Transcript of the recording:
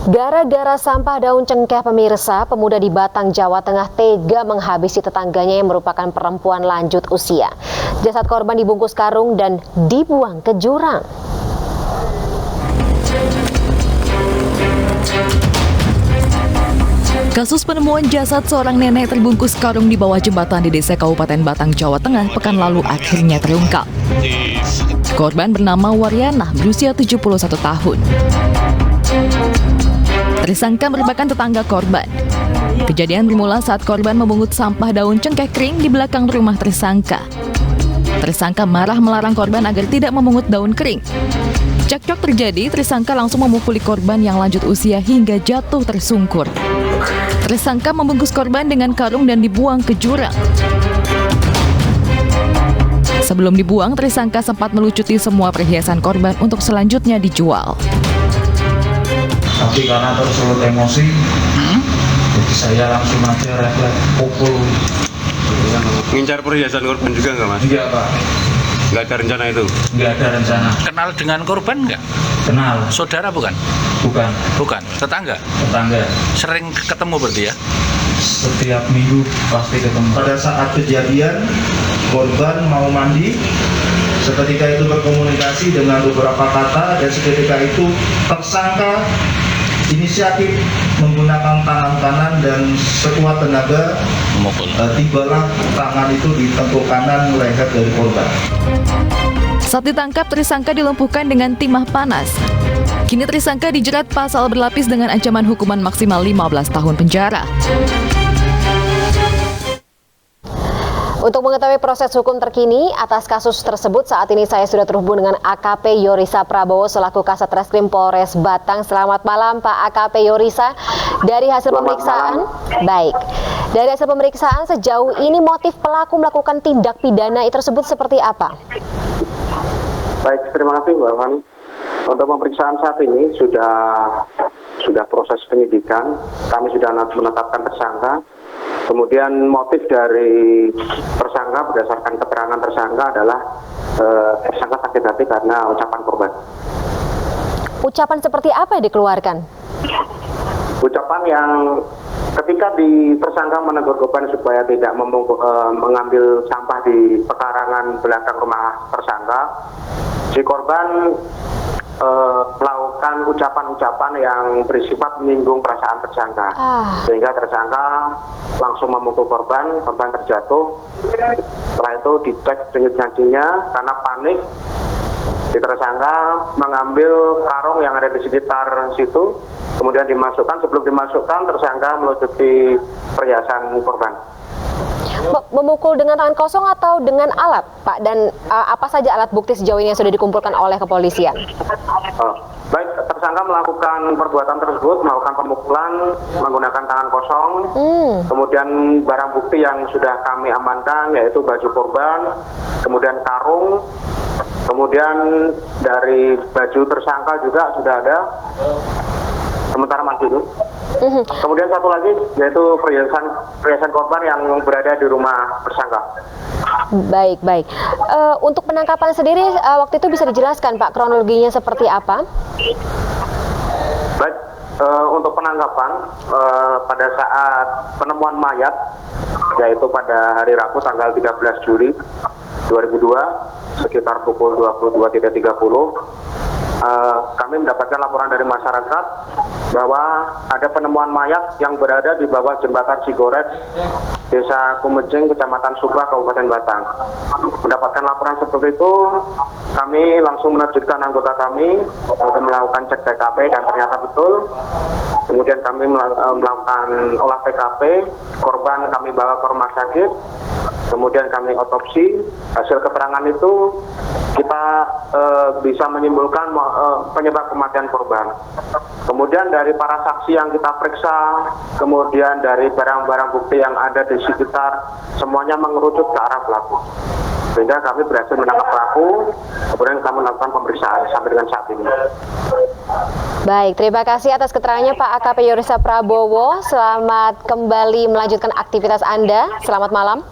Gara-gara sampah daun cengkeh pemirsa, pemuda di Batang, Jawa Tengah tega menghabisi tetangganya yang merupakan perempuan lanjut usia. Jasad korban dibungkus karung dan dibuang ke jurang. Kasus penemuan jasad seorang nenek terbungkus karung di bawah jembatan di Desa Kabupaten Batang, Jawa Tengah pekan lalu akhirnya terungkap. Korban bernama Waryana, berusia 71 tahun. Tersangka merupakan tetangga korban. Kejadian bermula saat korban memungut sampah daun cengkeh kering di belakang rumah tersangka. Tersangka marah melarang korban agar tidak memungut daun kering. Cekcok terjadi, tersangka langsung memukuli korban yang lanjut usia hingga jatuh tersungkur. Tersangka membungkus korban dengan karung dan dibuang ke jurang. Sebelum dibuang, tersangka sempat melucuti semua perhiasan korban untuk selanjutnya dijual. Tapi karena tersulut emosi, jadi saya langsung aja refleks pukul. Ngincar perhiasan korban juga nggak, Mas? Iya, Pak. Nggak ada rencana itu? Nggak ada rencana. Kenal dengan korban nggak? Kenal. Saudara bukan? Bukan. Bukan. Tetangga? Tetangga. Sering ketemu berarti ya? Setiap minggu pasti ketemu. Pada saat kejadian, korban mau mandi. Seketika itu berkomunikasi dengan beberapa kata dan seketika itu tersangka inisiatif menggunakan tangan kanan dan sekuat tenaga Memukul. Tibalah tangan itu di tengkuk kanan leher dari korban. Saat ditangkap, tersangka dilumpuhkan dengan timah panas. Kini tersangka dijerat pasal berlapis dengan ancaman hukuman maksimal 15 tahun penjara. Untuk mengetahui proses hukum terkini atas kasus tersebut, saat ini saya sudah terhubung dengan AKP Yorisa Prabowo selaku Kasat Reskrim Polres Batang. Selamat malam Pak AKP Yorisa. Dari hasil pemeriksaan, dari hasil pemeriksaan sejauh ini motif pelaku melakukan tindak pidana tersebut seperti apa? Baik, terima kasih Mbak Fani. Untuk pemeriksaan saat ini sudah proses penyidikan. Kami sudah menetapkan tersangka. Kemudian motif dari tersangka berdasarkan keterangan tersangka adalah tersangka sakit hati karena ucapan korban. Ucapan seperti apa yang dikeluarkan? Ucapan yang ketika tersangka menegur korban supaya tidak mengambil sampah di pekarangan belakang rumah tersangka, si korban melakukan ucapan-ucapan yang bersifat menyinggung perasaan tersangka, sehingga tersangka langsung memukul korban terjatuh. Setelah itu dicek denyut nadinya karena panik. Si tersangka mengambil karung yang ada di sekitar situ, kemudian dimasukkan. Sebelum dimasukkan, tersangka melucuti perhiasan korban. Memukul dengan tangan kosong atau dengan alat, Pak? Dan apa saja alat bukti sejauh ini yang sudah dikumpulkan oleh kepolisian? Baik, tersangka melakukan perbuatan tersebut, melakukan pemukulan menggunakan tangan kosong. Kemudian barang bukti yang sudah kami amankan yaitu baju korban, kemudian karung, kemudian dari baju tersangka juga sudah ada. Sementara masih itu. Kemudian satu lagi yaitu perhiasan korban yang berada di rumah tersangka. Baik. Untuk penangkapan sendiri waktu itu bisa dijelaskan Pak kronologinya seperti apa? Baik, untuk penangkapan pada saat penemuan mayat yaitu pada hari Rabu tanggal 13 Juli 2002 sekitar pukul 22.30 kami mendapatkan laporan dari masyarakat bahwa ada penemuan mayat yang berada di bawah jembatan Cigoret, Desa Kumejeng, Kecamatan Subah, Kabupaten Batang. Mendapatkan laporan seperti itu, kami langsung menerjunkan anggota kami untuk melakukan cek TKP dan ternyata betul. Kemudian kami melakukan olah TKP, korban kami bawa ke rumah sakit. Kemudian kami otopsi, hasil keterangan itu kita bisa menyimpulkan penyebab kematian korban. Kemudian dari para saksi yang kita periksa, kemudian dari barang-barang bukti yang ada di sekitar, semuanya mengerucut ke arah pelaku. Sehingga kami berhasil menangkap pelaku, kemudian kami melakukan pemeriksaan sampai dengan saat ini. Baik, terima kasih atas keterangannya Pak AKP Yorisa Prabowo. Selamat kembali melanjutkan aktivitas Anda. Selamat malam.